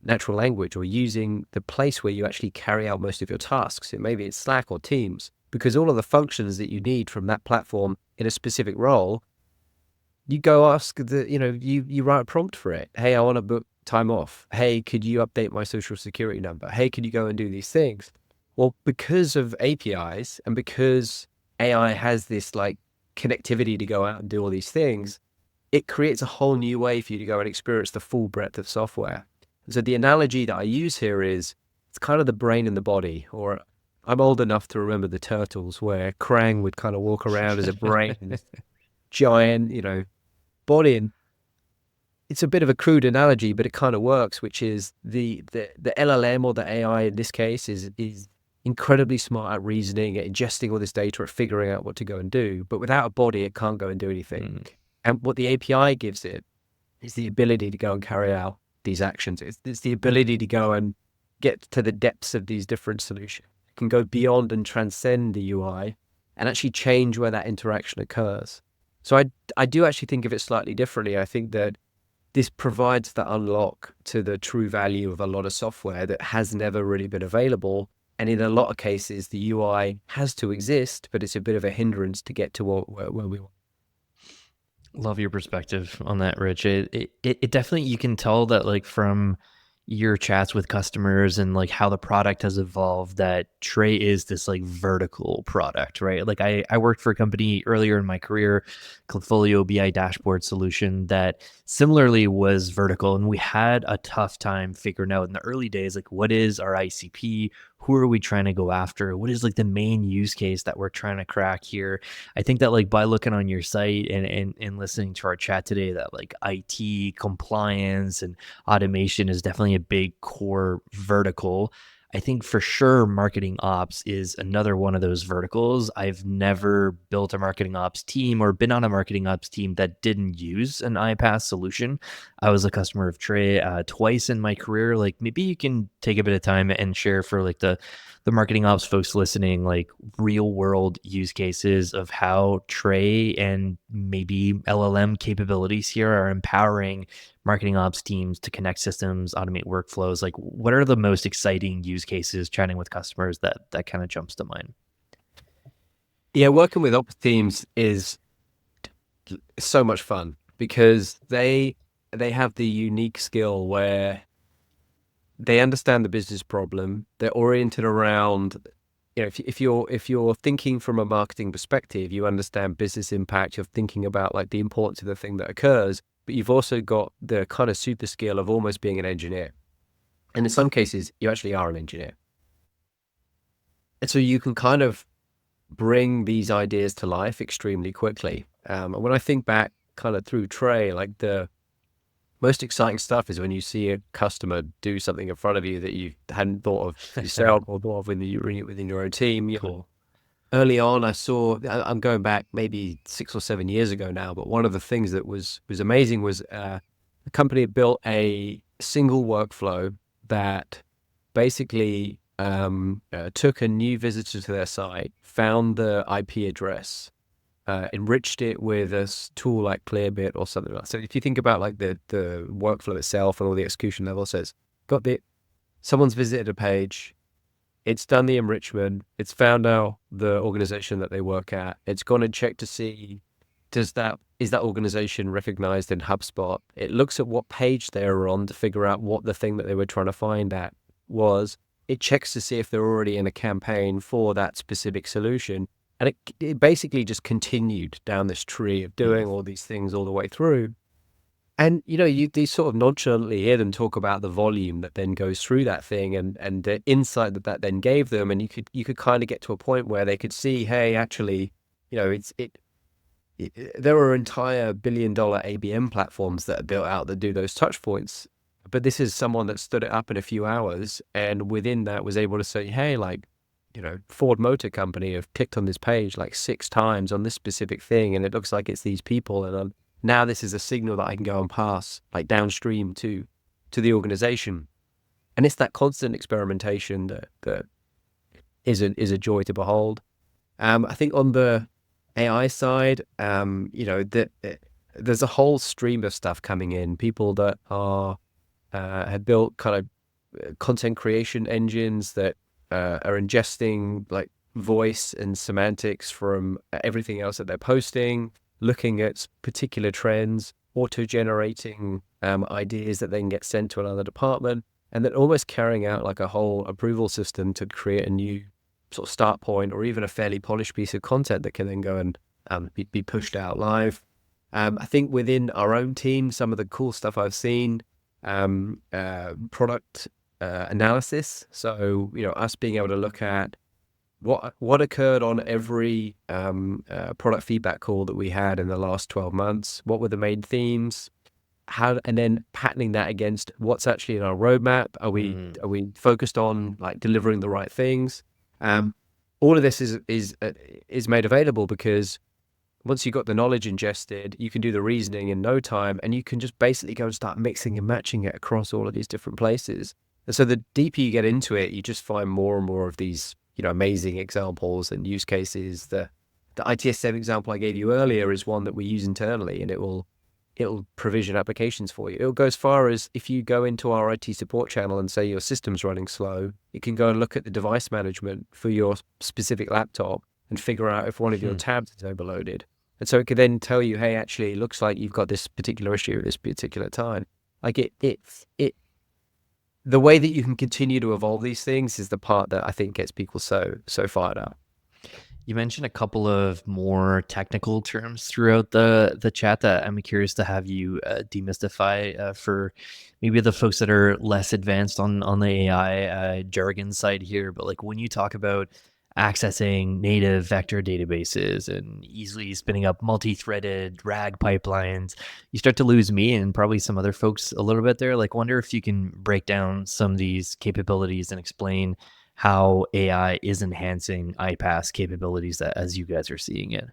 Speaker 1: natural language or using the place where you actually carry out most of your tasks? Maybe it's Slack or Teams, because all of the functions that you need from that platform in a specific role, you go ask you write a prompt for it. Hey, I want to book time off. Hey, could you update my social security number? Hey, could you go and do these things? Well, because of APIs and because AI has this like connectivity to go out and do all these things, it creates a whole new way for you to go and experience the full breadth of software. So the analogy that I use here is it's kind of the brain and the body, or I'm old enough to remember the Turtles where Krang would kind of walk around as a brain, this giant, body. And it's a bit of a crude analogy, but it kind of works, which is the LLM or the AI in this case is incredibly smart at reasoning, at ingesting all this data, at figuring out what to go and do. But without a body, it can't go and do anything.
Speaker 2: mm,
Speaker 1: And what the API gives it is the ability to go and carry out these actions. It's the ability to go and get to the depths of these different solutions. It can go beyond and transcend the UI and actually change where that interaction occurs. So I do actually think of it slightly differently. I think that this provides the unlock to the true value of a lot of software that has never really been available. And in a lot of cases, the UI has to exist, but it's a bit of a hindrance to get to where we want.
Speaker 2: Love your perspective on that, Rich. It definitely, you can tell that like from your chats with customers and like how the product has evolved, that Tray is this like vertical product, right? Like I worked for a company earlier in my career, Clipfolio BI dashboard solution, that similarly was vertical. And we had a tough time figuring out in the early days, like what is our ICP? Who are we trying to go after? What is like the main use case that we're trying to crack here? I think that like by looking on your site and listening to our chat today, that like IT compliance and automation is definitely a big core vertical. I think for sure marketing ops is another one of those verticals. I've never built a marketing ops team or been on a marketing ops team that didn't use an iPaaS solution. I was a customer of Tray twice in my career. Like maybe you can take a bit of time and share for like the marketing ops folks listening, like real world use cases of how Tray and maybe LLM capabilities here are empowering marketing ops teams to connect systems, automate workflows. Like what are the most exciting use cases chatting with customers that kind of jumps to mind?
Speaker 1: Yeah, working with ops teams is so much fun because they have the unique skill where they understand the business problem. They're oriented around, if you're thinking from a marketing perspective, you understand business impact. You're thinking about like the importance of the thing that occurs, but you've also got the kind of super skill of almost being an engineer. And in some cases, you actually are an engineer. And so you can kind of bring these ideas to life extremely quickly. And when I think back kind of through Tray, like the most exciting stuff is when you see a customer do something in front of you that you hadn't thought of yourself or thought of within your own team.
Speaker 2: Cool.
Speaker 1: Early on, I'm going back maybe 6 or 7 years ago now, but one of the things that was amazing was the company built a single workflow that basically took a new visitor to their site, found the IP address, enriched it with a tool like Clearbit or something like that. So if you think about like the workflow itself and all the execution level, says someone's visited a page, it's done the enrichment, it's found out the organization that they work at, it's gone and checked to see is that organization recognized in HubSpot. It looks at what page they were on to figure out what the thing that they were trying to find at was. It checks to see if they're already in a campaign for that specific solution. And it basically just continued down this tree of doing all these things all the way through. And, these sort of nonchalantly hear them talk about the volume that then goes through that thing and the insight that then gave them. And you could kind of get to a point where they could see, hey, actually, there are entire billion-dollar ABM platforms that are built out that do those touch points. But this is someone that stood it up in a few hours and within that was able to say, hey, like, Ford Motor Company have clicked on this page like 6 times on this specific thing, and it looks like it's these people. And now this is a signal that I can go and pass like downstream to the organization. And it's that constant experimentation that is a joy to behold. I think on the AI side, there's a whole stream of stuff coming in. People that have built kind of content creation engines that are ingesting like voice and semantics from everything else that they're posting, looking at particular trends, auto-generating ideas that then get sent to another department, and then almost carrying out like a whole approval system to create a new sort of start point or even a fairly polished piece of content that can then go and be pushed out live. I think within our own team, some of the cool stuff I've seen, product analysis. So, us being able to look at what occurred on every product feedback call that we had in the last 12 months. What were the main themes? And then patterning that against what's actually in our roadmap. Are we focused on like delivering the right things? All of this is made available because Once you've got the knowledge ingested, you can do the reasoning in no time, and you can just basically go and start mixing and matching it across all of these different places. And so the deeper you get into it, you just find more and more of these, amazing examples and use cases. The ITSM example I gave you earlier is one that we use internally, and it'll provision applications for you. It'll go as far as if you go into our IT support channel and say your system's running slow, it can go and look at the device management for your specific laptop and figure out if one of your tabs is overloaded. And so it could then tell you, hey, actually, it looks like you've got this particular issue at this particular time. Like the way that you can continue to evolve these things is the part that I think gets people so fired up.
Speaker 2: You mentioned a couple of more technical terms throughout the chat that I'm curious to have you demystify for maybe the folks that are less advanced on the AI jargon side here. But like when you talk about accessing native vector databases and easily spinning up multi-threaded RAG pipelines, you start to lose me and probably some other folks a little bit there. Like wonder if you can break down some of these capabilities and explain how AI is enhancing iPaaS capabilities that as you guys are seeing it.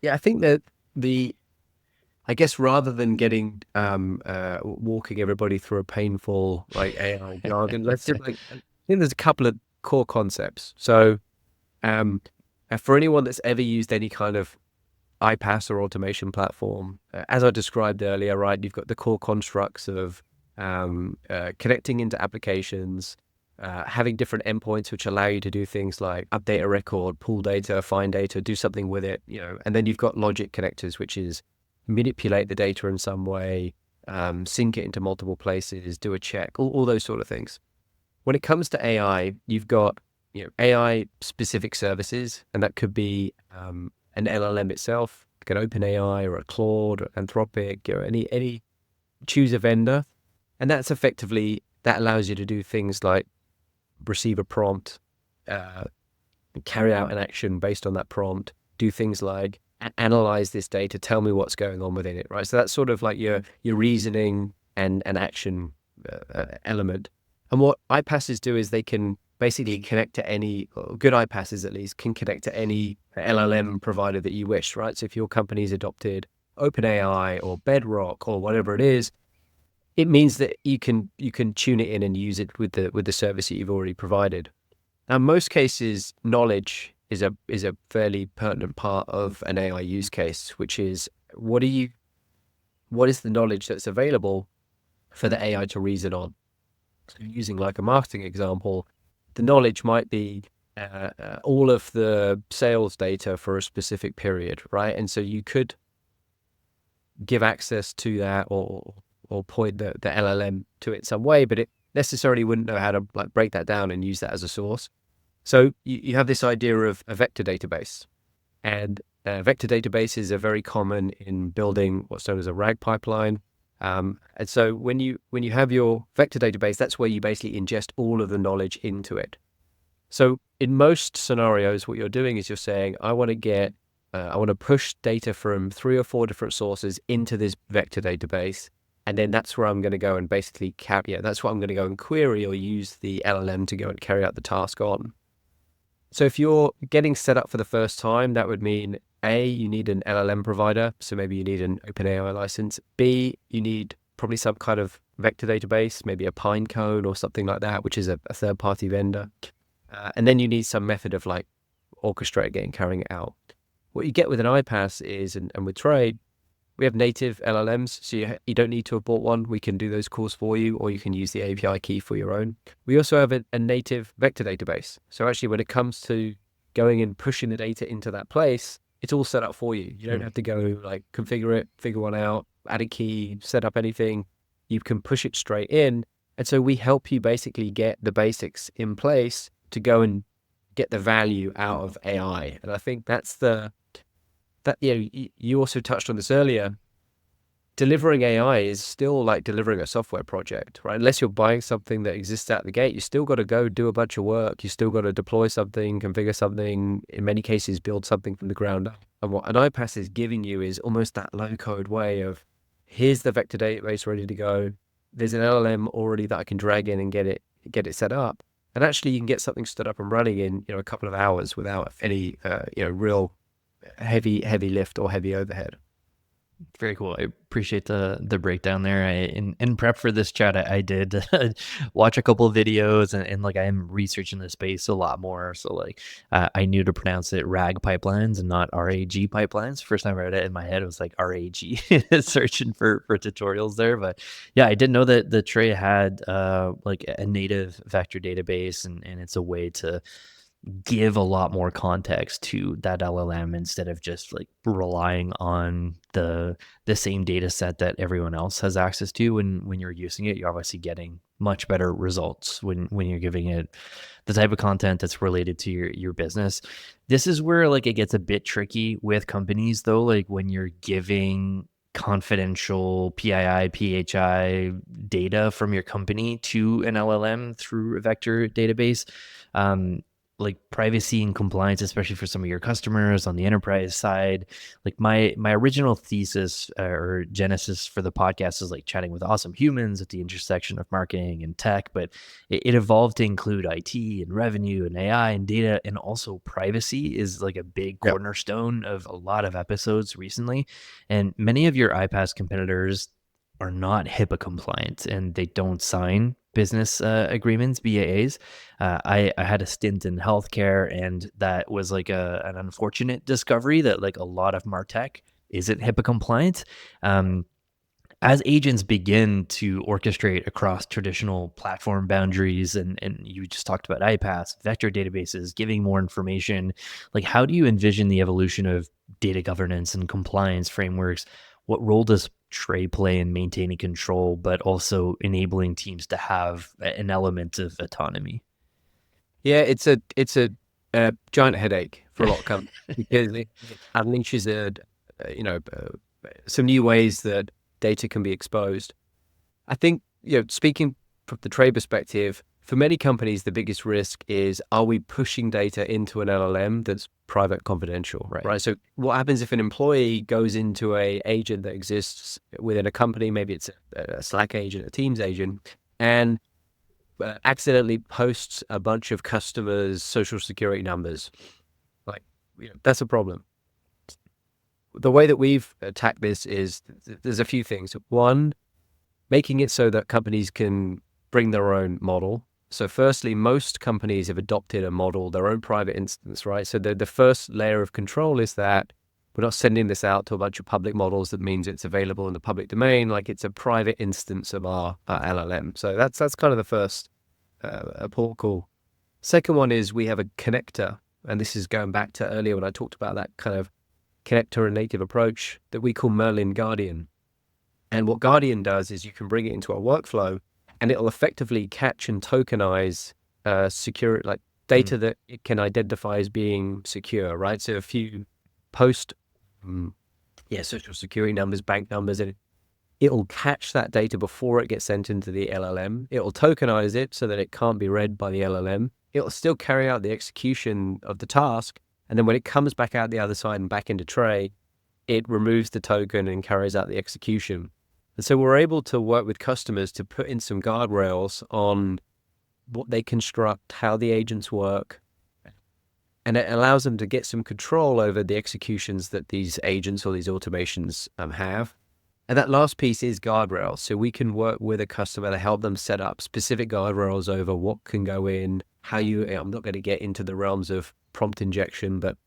Speaker 1: Yeah, I think that I guess rather than getting walking everybody through a painful like AI jargon, let's do I think there's a couple of core concepts. So for anyone that's ever used any kind of iPaaS or automation platform, as I described earlier, right, you've got the core constructs of connecting into applications, having different endpoints which allow you to do things like update a record, pull data, find data, do something with it, and then you've got logic connectors, which is manipulate the data in some way, sync it into multiple places, do a check, all those sort of things. When it comes to AI, you've got AI specific services, and that could be an LLM itself, like an OpenAI or a Claude or Anthropic, or any choose a vendor, and that allows you to do things like receive a prompt, carry out an action based on that prompt, do things like analyze this data, tell me what's going on within it, right? So that's sort of like your reasoning and an action element. And what iPaaSes do is they can basically connect to any, or good iPaaSes at least, can connect to any LLM provider that you wish, right? So if your company's adopted OpenAI or Bedrock or whatever it is, it means that you can tune it in and use it with the service that you've already provided. Now, in most cases, knowledge is a fairly pertinent part of an AI use case, which is what is the knowledge that's available for the AI to reason on? So using like a marketing example, the knowledge might be all of the sales data for a specific period, right? And so you could give access to that or point the LLM to it in some way, but it necessarily wouldn't know how to like break that down and use that as a source. So you have this idea of a vector database, and vector databases are very common in building what's known as a RAG pipeline. And so when you have your vector database, that's where you basically ingest all of the knowledge into it. So in most scenarios, what you're doing is you're saying, I want to push data from 3 or 4 different sources into this vector database. And then that's where I'm going to go and basically that's what I'm going to go and query or use the LLM to go and carry out the task on. So if you're getting set up for the first time, that would mean A, you need an LLM provider. So maybe you need an OpenAI license. B, you need probably some kind of vector database, maybe a Pinecone or something like that, which is a third-party vendor. And then you need some method of like orchestrating it and carrying it out. What you get with an iPaaS is, and with Tray, we have native LLMs, so you don't need to have bought one. We can do those calls for you, or you can use the API key for your own. We also have a native vector database. So actually, when it comes to going and pushing the data into that place, it's all set up for you. You don't have to go like configure it, figure one out, add a key, set up anything. You can push it straight in. And so we help you basically get the basics in place to go and get the value out of AI. And I think you also touched on this earlier. Delivering AI is still like delivering a software project, right? Unless you're buying something that exists out the gate, you still got to go do a bunch of work. You still got to deploy something, configure something, in many cases, build something from the ground up. And what an iPaaS is giving you is almost that low code way of, here's the vector database ready to go. There's an LLM already that I can drag in and get it set up. And actually you can get something stood up and running in, a couple of hours without any, real heavy lift or heavy overhead.
Speaker 2: Very cool. I appreciate the breakdown there. In prep for this chat, I did watch a couple of videos, and like I am researching the space a lot more. So like I knew to pronounce it RAG pipelines and not RAG pipelines. First time I read it in my head, it was like RAG. Searching for tutorials there, but yeah, I didn't know that the Tray had like a native vector database, and it's a way to give a lot more context to that LLM instead of just like relying on the same data set that everyone else has access to. When you're using it, you're obviously getting much better results when you're giving it the type of content that's related to your business. This is where like it gets a bit tricky with companies though, like when you're giving confidential PII, PHI data from your company to an LLM through a vector database. Um, like privacy and compliance, especially for some of your customers on the enterprise side. Like my original thesis or genesis for the podcast is like chatting with awesome humans at the intersection of marketing and tech, but it evolved to include IT and revenue and AI and data, and also privacy is like a big
Speaker 1: Yep.
Speaker 2: cornerstone of a lot of episodes recently. And many of your iPaaS competitors are not HIPAA compliant and they don't sign business agreements, BAAs. I had a stint in healthcare, and that was like an unfortunate discovery that like a lot of Martech isn't HIPAA compliant. Um, as agents begin to orchestrate across traditional platform boundaries, and you just talked about iPaaS, vector databases, giving more information, like how do you envision the evolution of data governance and compliance frameworks? What role does Tray play in maintaining control, but also enabling teams to have an element of autonomy?
Speaker 1: Yeah, it's a giant headache for a lot of companies because it unleashes some new ways that data can be exposed. I think, speaking from the trade perspective, for many companies, the biggest risk is, are we pushing data into an LLM that's private confidential, right? So what happens if an employee goes into a agent that exists within a company, maybe it's a Slack agent, a Teams agent, and accidentally posts a bunch of customers' social security numbers? Like, that's a problem. The way that we've attacked this is there's a few things. One, making it so that companies can bring their own model. So firstly, most companies have adopted a model, their own private instance, right? So the first layer of control is that we're not sending this out to a bunch of public models. That means it's available in the public domain, like it's a private instance of our LLM. So that's kind of the first port call. Second one is we have a connector, and this is going back to earlier when I talked about that kind of connector and native approach that we call Merlin Guardian. And what Guardian does is you can bring it into a workflow, and it'll effectively catch and tokenize secure, like data that it can identify as being secure, right? So if you post, social security numbers, bank numbers, and it'll catch that data before it gets sent into the LLM. It'll tokenize it so that it can't be read by the LLM. It'll still carry out the execution of the task. And then when it comes back out the other side and back into Tray, it removes the token and carries out the execution. And so we're able to work with customers to put in some guardrails on what they construct, how the agents work, and it allows them to get some control over the executions that these agents or these automations have. And that last piece is guardrails. So we can work with a customer to help them set up specific guardrails over what can go in, I'm not going to get into the realms of prompt injection, but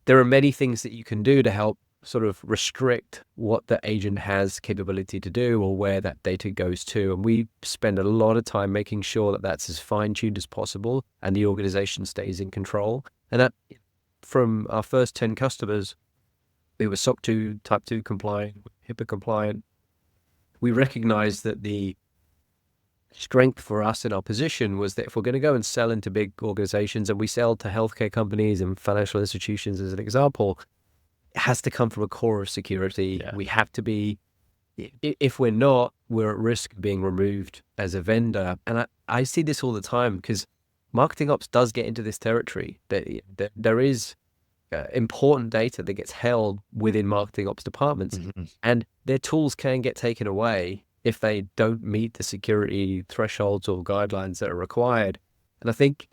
Speaker 1: there are many things that you can do to help sort of restrict what the agent has capability to do or where that data goes to. And we spend a lot of time making sure that that's as fine-tuned as possible and the organization stays in control. And that, from our first 10 customers, we were SOC 2, Type 2 compliant, HIPAA compliant. We recognized that the strength for us in our position was that if we're going to go and sell into big organizations, and we sell to healthcare companies and financial institutions as an example, it has to come from a core of security. Yeah. We have to be, if we're not, we're at risk of being removed as a vendor. And I see this all the time because marketing ops does get into this territory. There is important data that gets held within marketing ops departments, and their tools can get taken away if they don't meet the security thresholds or guidelines that are required. And I think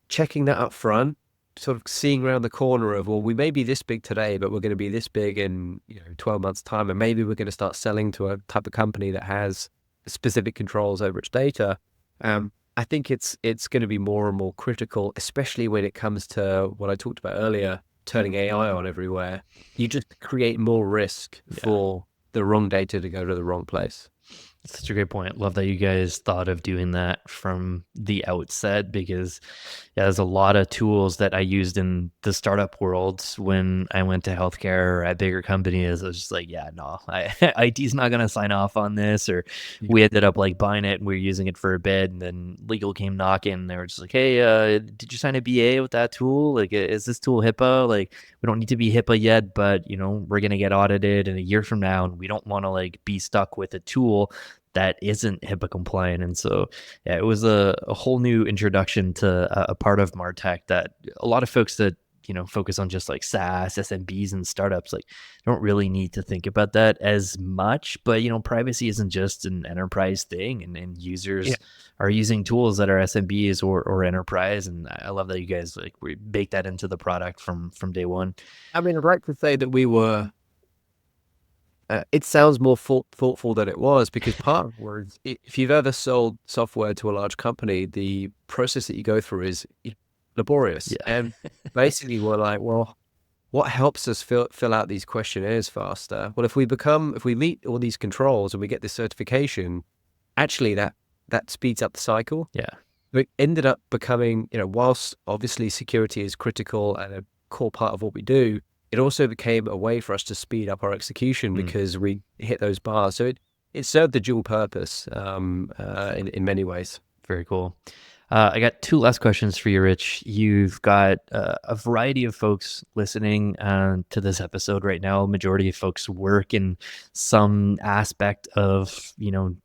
Speaker 1: checking that up front sort of seeing around the corner of, well, we may be this big today, but we're going to be this big in 12 months time, and maybe we're going to start selling to a type of company that has specific controls over its data. I think it's going to be more and more critical, especially when it comes to what I talked about earlier, turning AI on everywhere. You just create more risk for the wrong data to go to the wrong place.
Speaker 2: That's such a great point. Love that you guys thought of doing that from the outset, because there's a lot of tools that I used in the startup world when I went to healthcare or at bigger companies. I was just like, yeah, no, IT's not going to sign off on this. Or we ended up like buying it and we were using it for a bit, and then legal came knocking and they were just like, hey, did you sign a BA with that tool? Like, is this tool HIPAA? Like, we don't need to be HIPAA yet, but we're going to get audited in a year from now, and we don't want to like be stuck with a tool that isn't HIPAA compliant. And so, yeah, it was a whole new introduction to a part of Martech that a lot of folks that, focus on just like SaaS, SMBs and startups, like don't really need to think about that as much. But, privacy isn't just an enterprise thing, and users are using tools that are SMBs or enterprise. And I love that you guys we baked that into the product from day one.
Speaker 1: I mean, I'd like to say that we were, it sounds more thoughtful than it was, because part of words, if you've ever sold software to a large company, the process that you go through is laborious. And basically we're like, well, what helps us fill out these questionnaires faster? Well, if we meet all these controls and we get this certification, actually that speeds up the cycle. It ended up becoming, whilst obviously security is critical and a core part of what we do, it also became a way for us to speed up our execution because we hit those bars. So it served the dual purpose in many ways.
Speaker 2: Very cool. I got two last questions for you, Rich. You've got a variety of folks listening to this episode right now. Majority of folks work in some aspect of,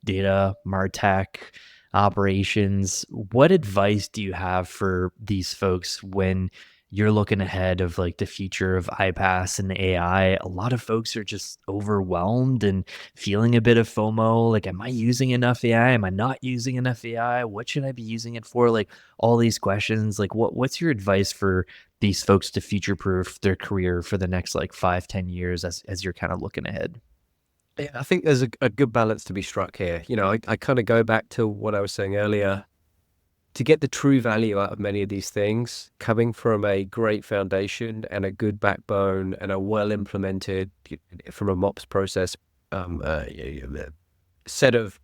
Speaker 2: data, MarTech, operations. What advice do you have for these folks when you're looking ahead of like the future of iPaaS and AI? A lot of folks are just overwhelmed and feeling a bit of FOMO. Like, am I using enough AI? Am I not using enough AI? What should I be using it for? Like all these questions. Like what's your advice for these folks to future-proof their career for the next like 5-10 years as you're kind of looking ahead?
Speaker 1: Yeah, I think there's a good balance to be struck here. I kind of go back to what I was saying earlier. To get the true value out of many of these things, coming from a great foundation and a good backbone and a well implemented, from a MOPS process, set of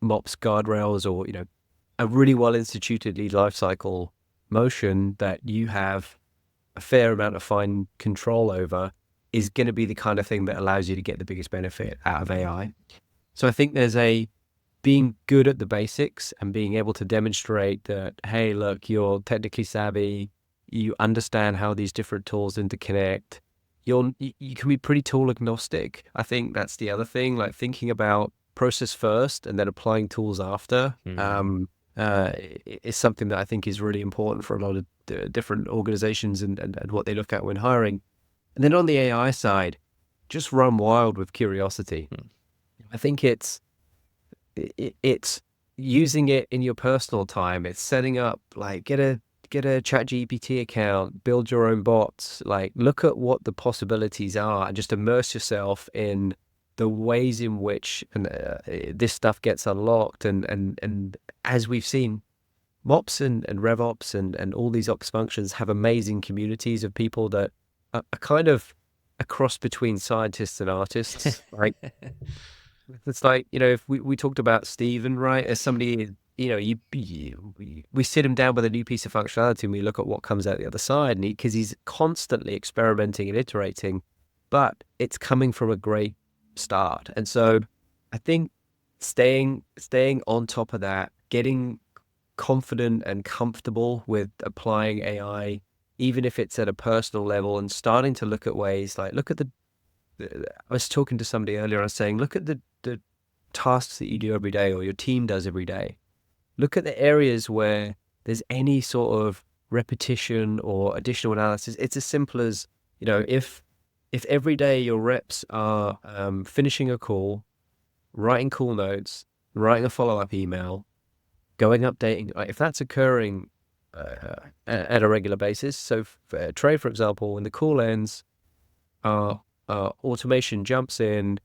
Speaker 1: MOPS guardrails, or a really well instituted lead lifecycle motion that you have a fair amount of fine control over, is going to be the kind of thing that allows you to get the biggest benefit out of AI. So I think there's being good at the basics and being able to demonstrate that, hey, look, you're technically savvy, you understand how these different tools interconnect. You can be pretty tool agnostic. I think that's the other thing, like thinking about process first and then applying tools after. Is something that I think is really important for a lot of different organizations and what they look at when hiring. And then on the AI side, just run wild with curiosity. I think it's using it in your personal time. It's setting up, like, get a ChatGPT account, build your own bots, like look at what the possibilities are and just immerse yourself in the ways in which this stuff gets unlocked. And as we've seen, MOPS and RevOps and all these ops functions have amazing communities of people that are kind of a cross between scientists and artists. Like, it's like, if we talked about Steven, right, as somebody, we sit him down with a new piece of functionality and we look at what comes out the other side, and because he's constantly experimenting and iterating, but it's coming from a great start. And so I think staying on top of that, getting confident and comfortable with applying AI, even if it's at a personal level, and starting to look at ways, like look at I was talking to somebody earlier, I was saying, look at the tasks that you do every day or your team does every day. Look at the areas where there's any sort of repetition or additional analysis. It's as simple as, if every day your reps are finishing a call, writing call notes, writing a follow-up email, going updating, if that's occurring at a regular basis. So Tray, for example, when the call ends, automation jumps in,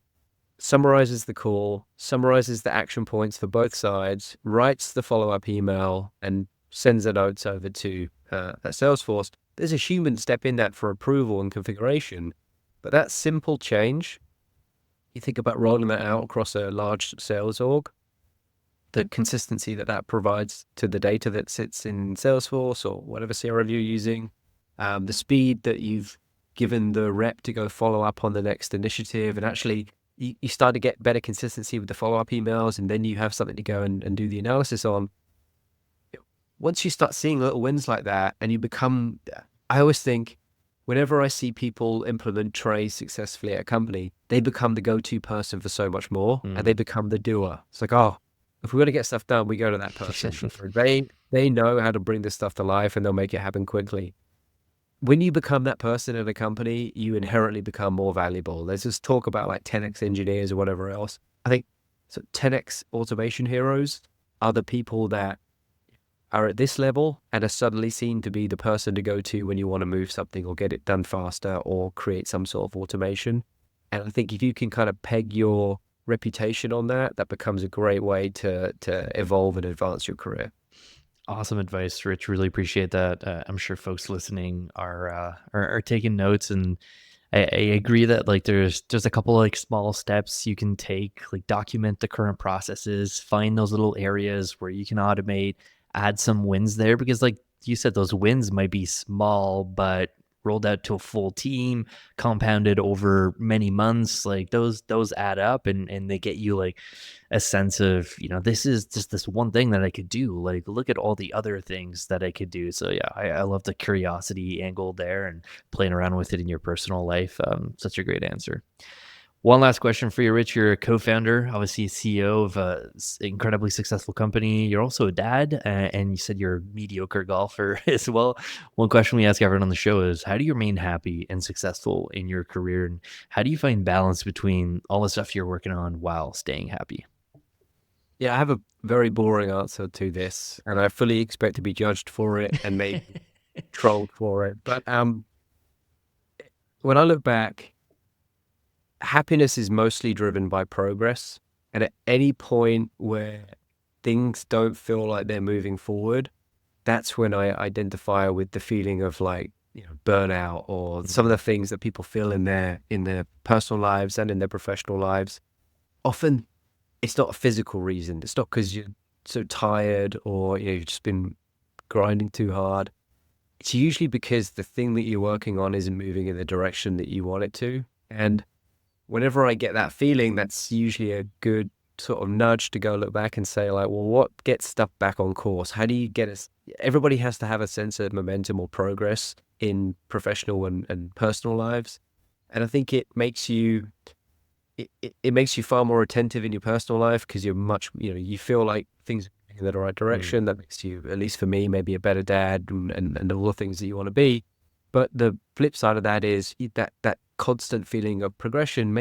Speaker 1: summarizes the call, summarizes the action points for both sides, writes the follow-up email, and sends the notes over to Salesforce. There's a human step in that for approval and configuration, but that simple change, you think about rolling that out across a large sales org, the consistency that provides to the data that sits in Salesforce or whatever CRM you're using, the speed that you've given the rep to go follow up on the next initiative, and actually you start to get better consistency with the follow-up emails, and then you have something to go and do the analysis on. Once you start seeing little wins like that, and you become, I always think, whenever I see people implement Tray successfully at a company, they become the go-to person for so much more, and they become the doer. It's like, oh, if we want to get stuff done, we go to that person. They know how to bring this stuff to life, and they'll make it happen quickly. When you become that person at a company, you inherently become more valuable. There's this talk about like 10x engineers or whatever else. I think so 10x automation heroes are the people that are at this level and are suddenly seen to be the person to go to when you want to move something or get it done faster or create some sort of automation. And I think if you can kind of peg your reputation on that, that becomes a great way to evolve and advance your career.
Speaker 2: Awesome advice, Rich. Really appreciate that. I'm sure folks listening are taking notes, and I agree that like there's a couple like small steps you can take, like document the current processes, find those little areas where you can automate, add some wins there, because like you said, those wins might be small, but rolled out to a full team, compounded over many months, like those add up, and they get you like a sense of, this is just this one thing that I could do. Like, look at all the other things that I could do. So yeah, I love the curiosity angle there and playing around with it in your personal life. Such a great answer. One last question for you, Rich. You're a co-founder, obviously CEO of an incredibly successful company. You're also a dad, and you said you're a mediocre golfer as well. One question we ask everyone on the show is, how do you remain happy and successful in your career? And how do you find balance between all the stuff you're working on while staying happy?
Speaker 1: Yeah, I have a very boring answer to this, and I fully expect to be judged for it and maybe trolled for it. But when I look back, happiness is mostly driven by progress. And at any point where things don't feel like they're moving forward, that's when I identify with the feeling of like, burnout or some of the things that people feel in their personal lives and in their professional lives. Often it's not a physical reason. It's not because you're so tired or you've just been grinding too hard. It's usually because the thing that you're working on isn't moving in the direction that you want it to. And whenever I get that feeling, that's usually a good sort of nudge to go look back and say like, well, what gets stuff back on course? How do you get us? Everybody has to have a sense of momentum or progress in professional and personal lives. And I think it makes you, it makes you far more attentive in your personal life because you're much, you feel like things are going in the right direction. That makes you, at least for me, maybe a better dad and all the things that you want to be. But the flip side of that is that constant feeling of progression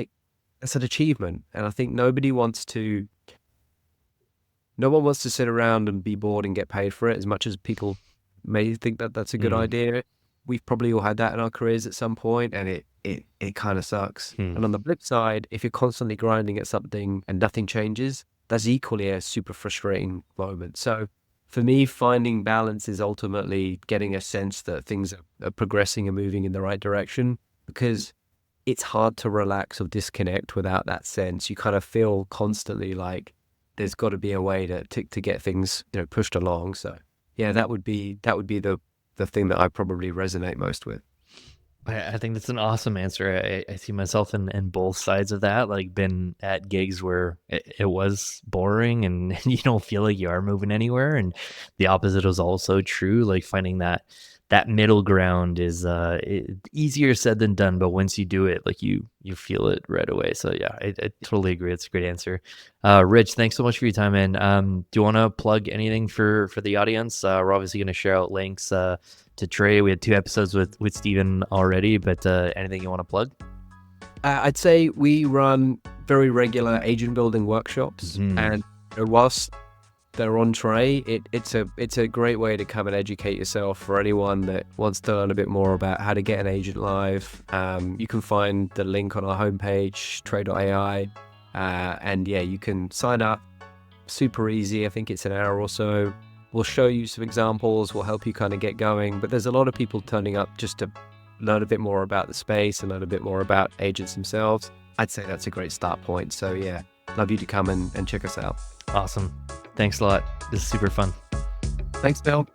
Speaker 1: that's an achievement. And I think no one wants to sit around and be bored and get paid for it, as much as people may think that that's a good idea. We've probably all had that in our careers at some point, and it kind of sucks. And on the flip side, if you're constantly grinding at something and nothing changes, that's equally a super frustrating moment. So for me, finding balance is ultimately getting a sense that things are progressing and moving in the right direction, because it's hard to relax or disconnect without that sense. You kind of feel constantly like there's got to be a way to get things pushed along. So yeah, that would be the thing that I probably resonate most with.
Speaker 2: I think that's an awesome answer. I see myself in both sides of that, like been at gigs where it was boring and you don't feel like you are moving anywhere. And the opposite is also true. Like finding that middle ground is easier said than done. But once you do it, like you feel it right away. So yeah, I totally agree. It's a great answer. Rich, thanks so much for your time, man. Do you want to plug anything for the audience? We're obviously going to share out links to Tray. We had 2 episodes with Steven already, but anything you want to plug?
Speaker 1: I'd say we run very regular agent building workshops, and whilst they're on Tray. It's a great way to come and educate yourself for anyone that wants to learn a bit more about how to get an agent live. You can find the link on our homepage, Tray.ai, and yeah, you can sign up. Super easy. I think it's an hour or so. We'll show you some examples. We'll help you kind of get going. But there's a lot of people turning up just to learn a bit more about the space and learn a bit more about agents themselves. I'd say that's a great start point. So yeah, love you to come and check us out.
Speaker 2: Awesome. Thanks a lot. This is super fun.
Speaker 1: Thanks, Bill.